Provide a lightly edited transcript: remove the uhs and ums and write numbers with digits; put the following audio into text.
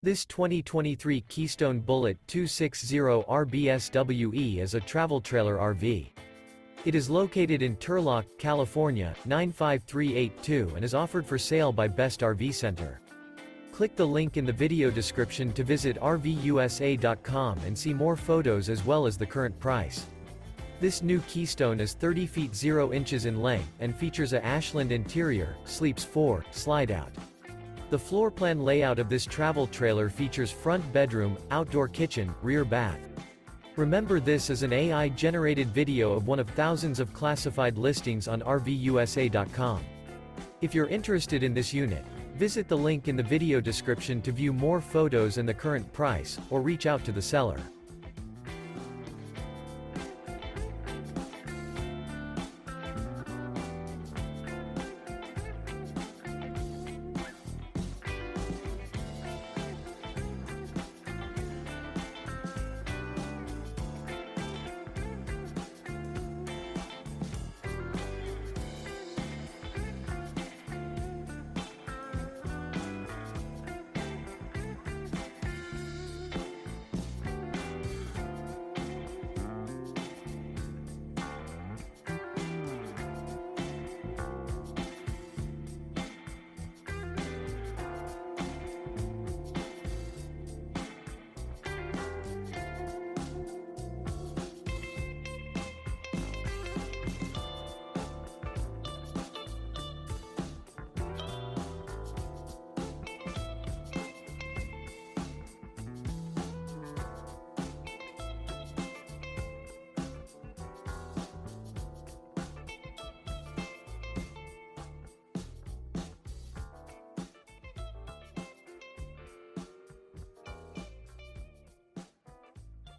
This 2023 Keystone Bullet 260 RBSWE is a travel trailer RV. It is located in Turlock, California, 95382 and is offered for sale by Best RV Center. Click the link in the video description to visit RVUSA.com and see more photos as well as the current price. This new Keystone is 30 feet 0 inches in length and features a Ashland interior, sleeps 4, Slideout. The floor plan layout of this travel trailer features front bedroom, outdoor kitchen, rear bath. Remember, this is an AI-generated video of one of thousands of classified listings on RVUSA.com. If you're interested in this unit, visit the link in the video description to view more photos and the current price, or reach out to the seller.